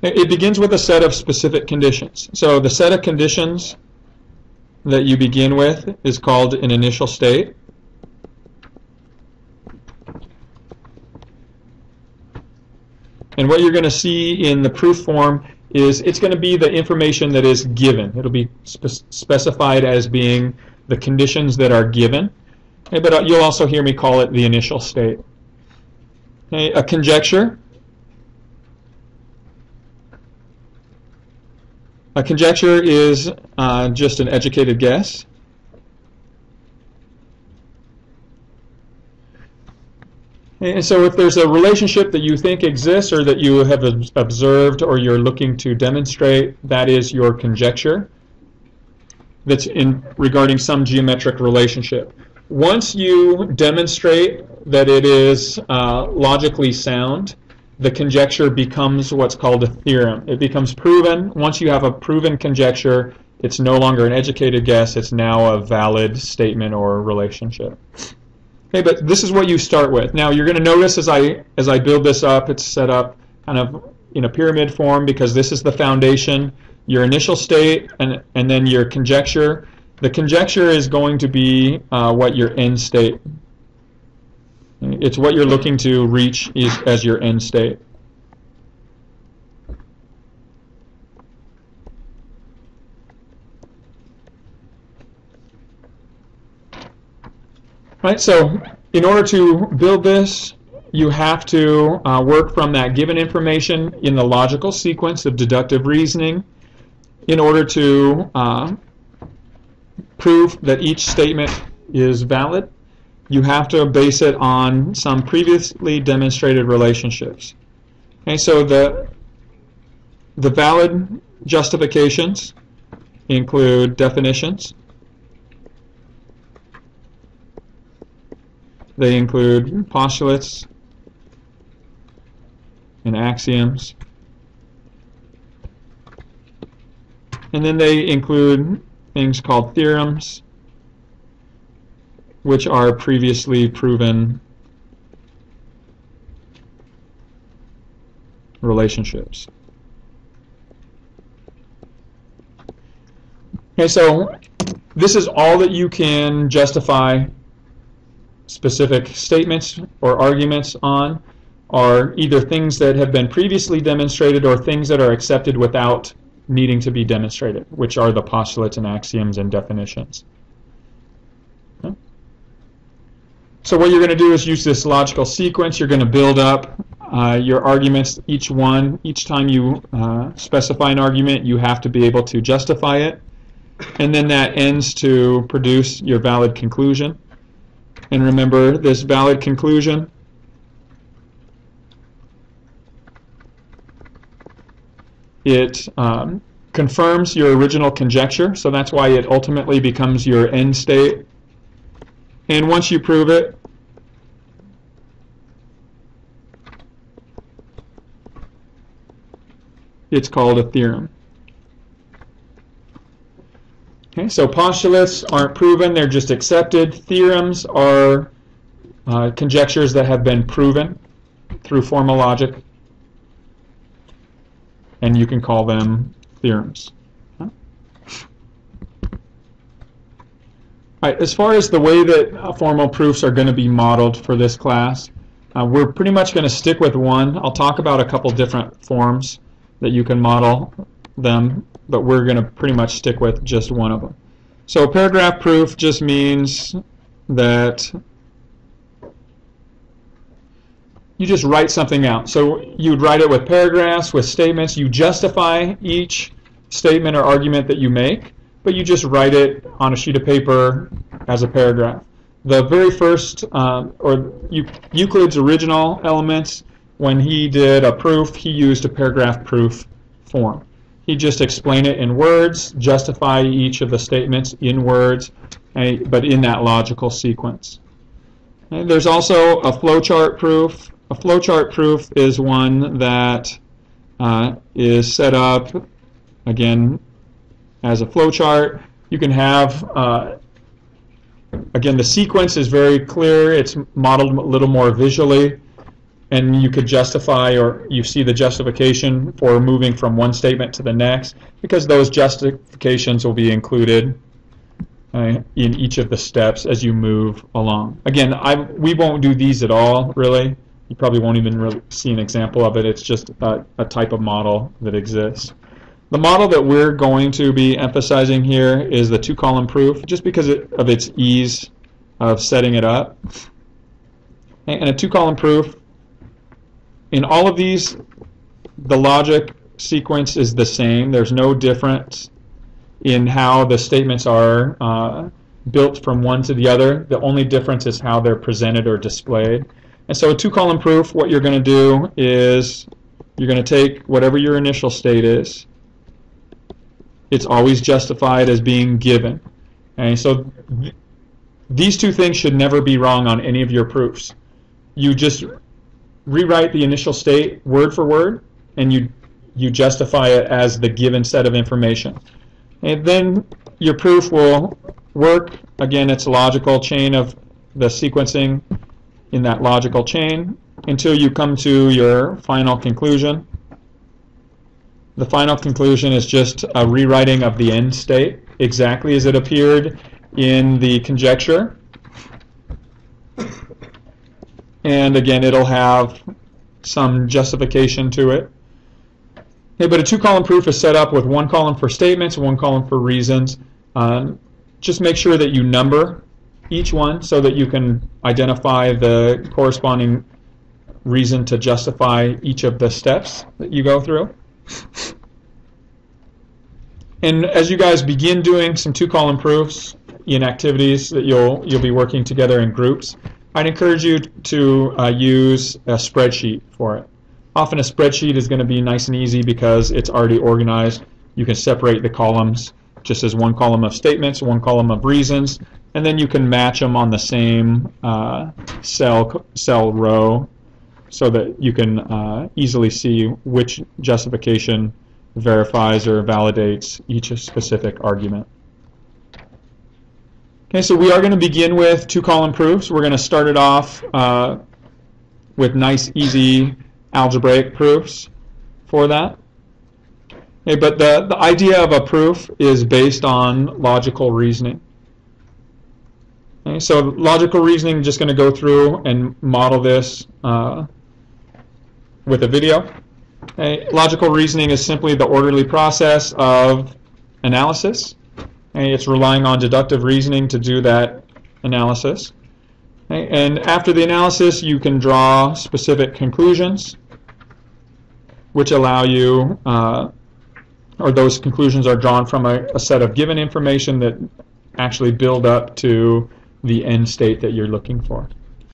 It begins with a set of specific conditions. So the set of conditions that you begin with is called an initial state. And what you're going to see in the proof form is it's going to be the information that is given. It'll be specified as being the conditions that are given. Okay, but you'll also hear me call it the initial state. Okay, a conjecture. A conjecture is just an educated guess. And so if there's a relationship that you think exists or that you have observed or you're looking to demonstrate, that is your conjecture that's regarding some geometric relationship. Once you demonstrate that it is logically sound, the conjecture becomes what's called a theorem. It becomes proven. Once you have a proven conjecture, it's no longer an educated guess. It's now a valid statement or relationship. Okay, but this is what you start with. Now you're going to notice as I build this up, it's set up kind of in a pyramid form because this is the foundation, your initial state, and then your conjecture. The conjecture is going to be what your end state. It's what you're looking to reach as your end state. Right, so in order to build this, you have to work from that given information in the logical sequence of deductive reasoning in order to prove that each statement is valid. You have to base it on some previously demonstrated relationships. Okay, so the valid justifications include definitions. They include postulates and axioms. And then they include things called theorems, which are previously proven relationships. Okay, so this is all that you can justify specific statements or arguments on, are either things that have been previously demonstrated or things that are accepted without needing to be demonstrated, which are the postulates and axioms and definitions. Okay. So what you're going to do is use this logical sequence. You're going to build up your arguments. Each time you specify an argument, you have to be able to justify it. And then that ends to produce your valid conclusion. And remember, this valid conclusion it confirms your original conjecture, so that's why it ultimately becomes your end state. And once you prove it, it's called a theorem. Okay, so postulates aren't proven, they're just accepted. Theorems are conjectures that have been proven through formal logic, and you can call them theorems. Okay. All right, as far as the way that formal proofs are going to be modeled for this class, we're pretty much going to stick with one. I'll talk about a couple different forms that you can model them, but we're going to pretty much stick with just one of them. So a paragraph proof just means that you just write something out. So you'd write it with paragraphs, with statements. You justify each statement or argument that you make, but you just write it on a sheet of paper as a paragraph. The very first, Euclid's original Elements, when he did a proof, he used a paragraph proof form. He just explained it in words, justify each of the statements in words, but in that logical sequence. And there's also a flowchart proof. A flowchart proof is one that is set up, again, as a flowchart. You can have, again, the sequence is very clear. It's modeled a little more visually. and you could justify, or you see the justification for moving from one statement to the next, because those justifications will be included in each of the steps as you move along. Again, we won't do these at all, really. You probably won't even really see an example of it. It's just a type of model that exists. The model that we're going to be emphasizing here is the two-column proof, just because of its ease of setting it up. And a two-column proof, in all of these, the logic sequence is the same. There's no difference in how the statements are built from one to the other. The only difference is how they're presented or displayed. And so a two-column proof, what you're going to do is you're going to take whatever your initial state is. It's always justified as being given. And so these two things should never be wrong on any of your proofs. You just rewrite the initial state word for word, and you justify it as the given set of information. And then your proof will work. Again, it's a logical chain of the sequencing in that logical chain until you come to your final conclusion. The final conclusion is just a rewriting of the end state exactly as it appeared in the conjecture. And again, it'll have some justification to it. Okay, but a two-column proof is set up with one column for statements, one column for reasons. Just make sure that you number each one so that you can identify the corresponding reason to justify each of the steps that you go through. And as you guys begin doing some two-column proofs in activities that you'll be working together in groups, I'd encourage you to use a spreadsheet for it. Often a spreadsheet is going to be nice and easy because it's already organized. You can separate the columns just as one column of statements, one column of reasons, and then you can match them on the same cell row so that you can easily see which justification verifies or validates each specific argument. Okay, so we are going to begin with two-column proofs. We're going to start it off with nice, easy algebraic proofs for that. Okay, but the idea of a proof is based on logical reasoning. Okay, so logical reasoning, I'm just going to go through and model this with a video. Okay, logical reasoning is simply the orderly process of analysis. Okay, it's relying on deductive reasoning to do that analysis. Okay, and after the analysis, you can draw specific conclusions, which allow you, or those conclusions are drawn from a set of given information that actually build up to the end state that you're looking for.